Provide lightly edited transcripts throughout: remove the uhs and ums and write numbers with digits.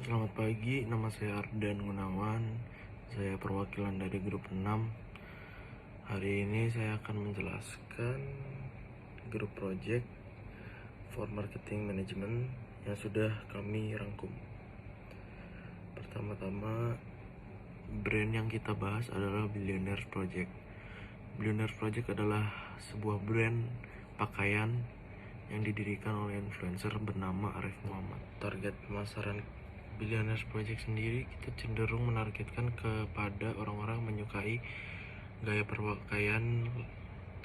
Selamat pagi, nama saya Ardan Gunawan. Saya perwakilan dari grup 6. Hari ini saya akan menjelaskan grup project for marketing management yang sudah kami rangkum. Pertama-tama, brand yang kita bahas adalah Billionaires Project. Billionaires Project adalah sebuah brand pakaian yang didirikan oleh influencer bernama Arif Muhammad. Target pemasaran Billionaires Project sendiri kita cenderung menargetkan kepada orang-orang menyukai gaya berpakaian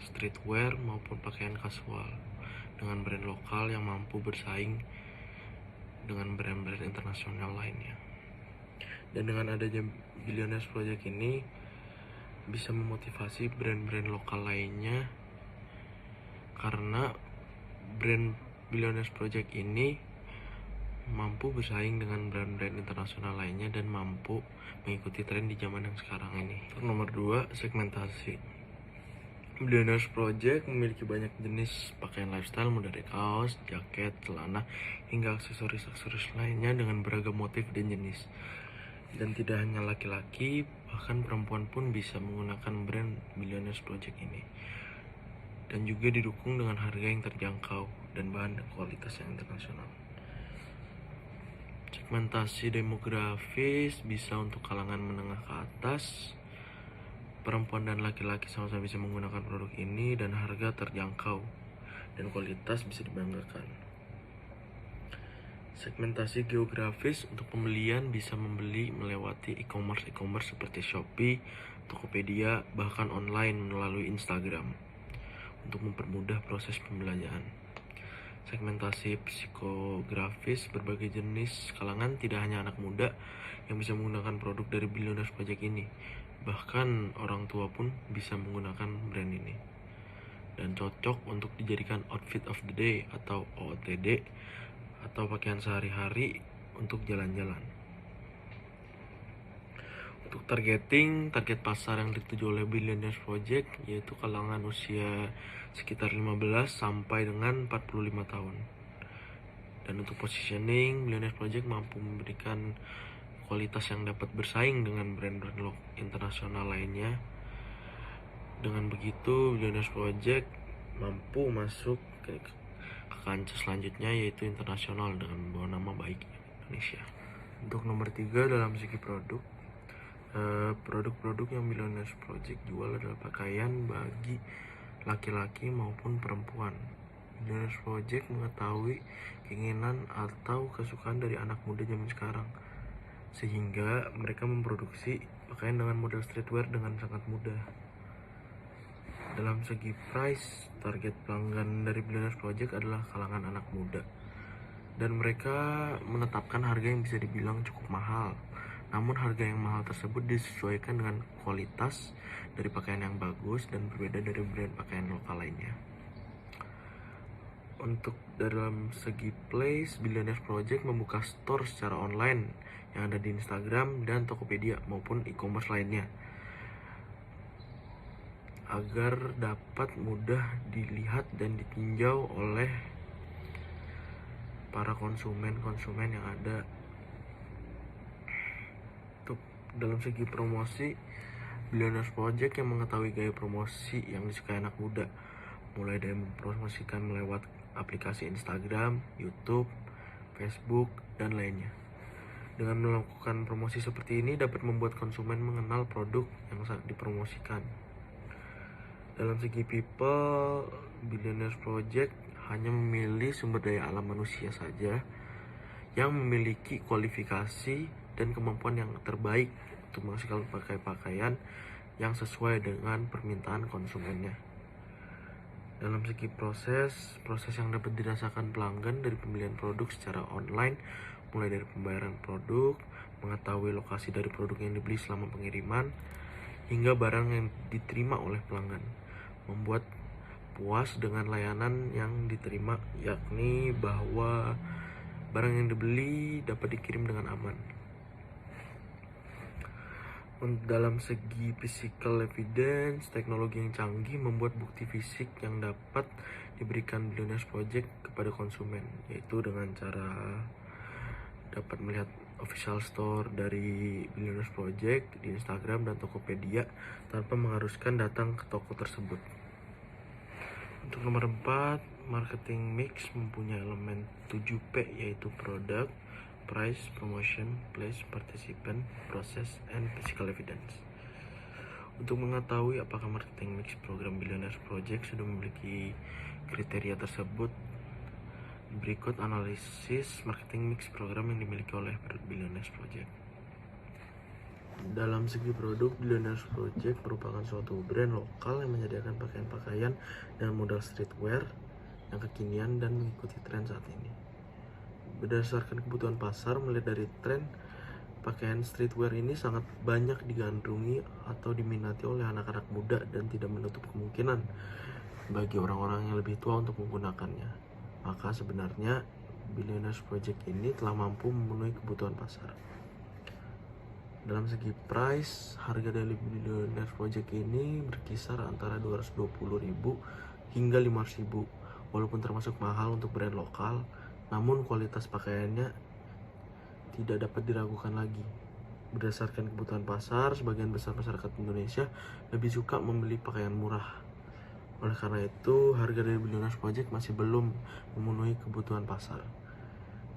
streetwear maupun pakaian kasual dengan brand lokal yang mampu bersaing dengan brand-brand internasional lainnya. Dan dengan adanya Billionaires Project ini bisa memotivasi brand-brand lokal lainnya, karena brand Billionaires Project ini mampu bersaing dengan brand-brand internasional lainnya dan mampu mengikuti tren di zaman yang sekarang ini. Nomor 2, segmentasi. Billionaires Project memiliki banyak jenis pakaian lifestyle, mulai dari kaos, jaket, celana, hingga aksesoris-aksesoris lainnya dengan beragam motif dan jenis. Dan tidak hanya laki-laki, bahkan perempuan pun bisa menggunakan brand Billionaires Project ini. Dan juga didukung dengan harga yang terjangkau dan bahan dan kualitas yang internasional. Segmentasi demografis bisa untuk kalangan menengah ke atas. Perempuan dan laki-laki sama-sama bisa menggunakan produk ini dan harga terjangkau dan kualitas bisa dibanggakan. Segmentasi geografis untuk pembelian bisa membeli melewati e-commerce seperti Shopee, Tokopedia, bahkan online melalui Instagram untuk mempermudah proses pembelanjaan. Segmentasi psikografis berbagai jenis kalangan, tidak hanya anak muda yang bisa menggunakan produk dari Billionaires Project ini, bahkan orang tua pun bisa menggunakan brand ini dan cocok untuk dijadikan outfit of the day atau OOTD atau pakaian sehari-hari untuk jalan-jalan. Untuk target pasar yang dituju oleh Billionaires Project yaitu kalangan usia sekitar 15 sampai dengan 45 tahun. Dan untuk positioning, Billionaires Project mampu memberikan kualitas yang dapat bersaing dengan brand-brand internasional lainnya. Dengan begitu, Billionaires Project mampu masuk ke kancah selanjutnya yaitu internasional dengan membawa nama baik Indonesia. Untuk nomor 3 dalam segi produk-produk yang Billionaires Project jual adalah pakaian bagi laki-laki maupun perempuan. Billionaires Project mengetahui keinginan atau kesukaan dari anak muda zaman sekarang, sehingga mereka memproduksi pakaian dengan model streetwear dengan sangat mudah. Dalam segi price, target pelanggan dari Billionaires Project adalah kalangan anak muda, dan mereka menetapkan harga yang bisa dibilang cukup mahal. Namun harga yang mahal tersebut disesuaikan dengan kualitas dari pakaian yang bagus dan berbeda dari brand pakaian lokal lainnya. Untuk dalam segi place, Billionaires Project membuka store secara online yang ada di Instagram dan Tokopedia maupun e-commerce lainnya, agar dapat mudah dilihat dan ditinjau oleh para konsumen yang ada. Untuk dalam segi promosi, Billionaires Project yang mengetahui gaya promosi yang disukai anak muda, mulai dari mempromosikan melewat aplikasi Instagram, YouTube, Facebook, dan lainnya. Dengan melakukan promosi seperti ini dapat membuat konsumen mengenal produk yang saat dipromosikan. Dalam segi people, Billionaires Project hanya memilih sumber daya alam manusia saja yang memiliki kualifikasi dan kemampuan yang terbaik untuk menghasilkan pakaian yang sesuai dengan permintaan konsumennya. Dalam segi proses yang dapat dirasakan pelanggan dari pembelian produk secara online, mulai dari pembayaran produk, mengetahui lokasi dari produk yang dibeli selama pengiriman, hingga barang yang diterima oleh pelanggan, membuat puas dengan layanan yang diterima, yakni bahwa barang yang dibeli dapat dikirim dengan aman. Dalam segi physical evidence, teknologi yang canggih membuat bukti fisik yang dapat diberikan Billionaires Project kepada konsumen, yaitu dengan cara dapat melihat official store dari Billionaires Project di Instagram dan Tokopedia tanpa mengharuskan datang ke toko tersebut. Untuk nomor 4, marketing mix mempunyai elemen 7P, yaitu product, price, promotion, place, participant, process, and physical evidence. Untuk mengetahui apakah marketing mix program Billionaires Project sudah memiliki kriteria tersebut, berikut analisis marketing mix program yang dimiliki oleh Billionaires Project. Dalam segi produk, Billionaires Project merupakan suatu brand lokal yang menyediakan pakaian-pakaian dan model streetwear yang kekinian dan mengikuti tren saat ini. Berdasarkan kebutuhan pasar, melihat dari tren, pakaian streetwear ini sangat banyak digandrungi atau diminati oleh anak-anak muda dan tidak menutup kemungkinan bagi orang-orang yang lebih tua untuk menggunakannya. Maka sebenarnya Billionaires Project ini telah mampu memenuhi kebutuhan pasar. Dalam segi price, harga dari Billionaires Project ini berkisar antara 220.000 hingga 500.000, walaupun termasuk mahal untuk brand lokal, namun kualitas pakaiannya tidak dapat diragukan lagi. Berdasarkan kebutuhan pasar, sebagian besar masyarakat Indonesia lebih suka membeli pakaian murah. Oleh karena itu, harga dari Billionaires Project masih belum memenuhi kebutuhan pasar.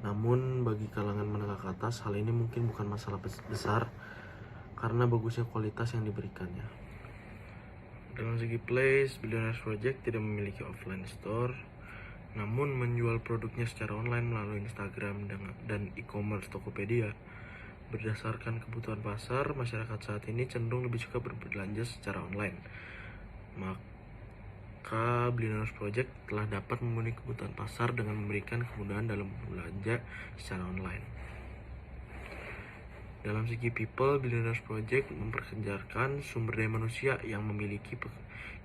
Namun bagi kalangan menengah ke atas, hal ini mungkin bukan masalah besar karena bagusnya kualitas yang diberikannya. Dalam segi place, Billionaires Project tidak memiliki offline store, namun menjual produknya secara online melalui Instagram dan e-commerce Tokopedia. Berdasarkan kebutuhan pasar, masyarakat saat ini cenderung lebih suka berbelanja secara online. Maka Billionaires Project telah dapat memenuhi kebutuhan pasar dengan memberikan kemudahan dalam belanja secara online. Dalam segi people, Billionaires Project memperkerjakan sumber daya manusia yang memiliki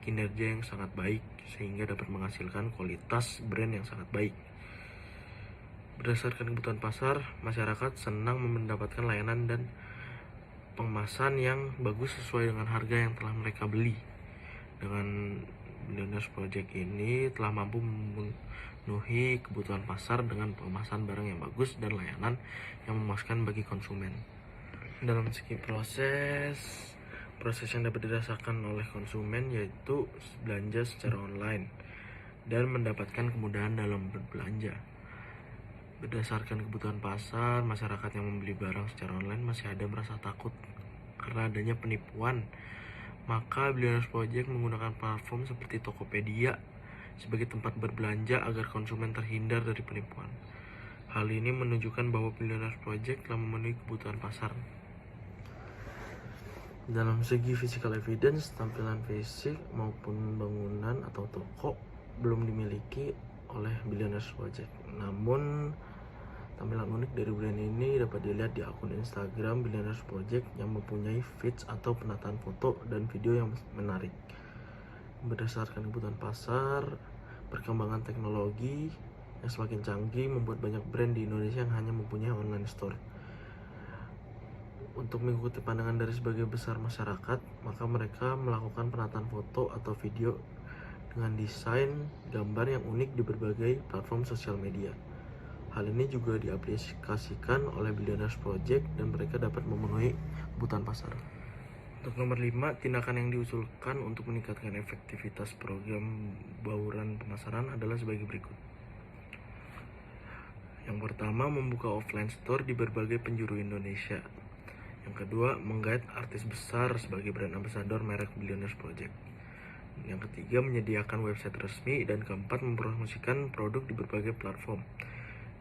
kinerja yang sangat baik sehingga dapat menghasilkan kualitas brand yang sangat baik. Berdasarkan kebutuhan pasar, masyarakat senang mendapatkan layanan dan pengemasan yang bagus sesuai dengan harga yang telah mereka beli. Dengan Billionaires Project ini telah mampu memenuhi kebutuhan pasar dengan pengemasan barang yang bagus dan layanan yang memuaskan bagi konsumen. Dalam segi proses yang dapat dirasakan oleh konsumen yaitu belanja secara online dan mendapatkan kemudahan dalam berbelanja. Berdasarkan kebutuhan pasar, masyarakat yang membeli barang secara online masih ada merasa takut karena adanya penipuan. Maka Billionaires Project menggunakan platform seperti Tokopedia sebagai tempat berbelanja agar konsumen terhindar dari penipuan. Hal ini menunjukkan bahwa Billionaires Project telah memenuhi kebutuhan pasar. Dalam segi physical evidence, tampilan fisik maupun bangunan atau toko belum dimiliki oleh Billionaires Project. Namun, tampilan unik dari brand ini dapat dilihat di akun Instagram Billionaires Project yang mempunyai feeds atau penataan foto dan video yang menarik. Berdasarkan kebutuhan pasar, perkembangan teknologi yang semakin canggih membuat banyak brand di Indonesia yang hanya mempunyai online store. Untuk mengikuti pandangan dari sebagian besar masyarakat, maka mereka melakukan penataan foto atau video dengan desain gambar yang unik di berbagai platform sosial media. Hal ini juga diaplikasikan oleh Billionaires Project dan mereka dapat memenuhi kebutuhan pasar. Untuk nomor 5, tindakan yang diusulkan untuk meningkatkan efektivitas program bauran pemasaran adalah sebagai berikut. Yang pertama, membuka offline store di berbagai penjuru Indonesia. Yang kedua, menggait artis besar sebagai brand ambassador merek Billionaires Project. Yang ketiga, menyediakan website resmi. Dan keempat, mempromosikan produk di berbagai platform.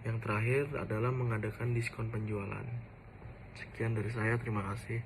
Yang terakhir adalah mengadakan diskon penjualan. Sekian dari saya, terima kasih.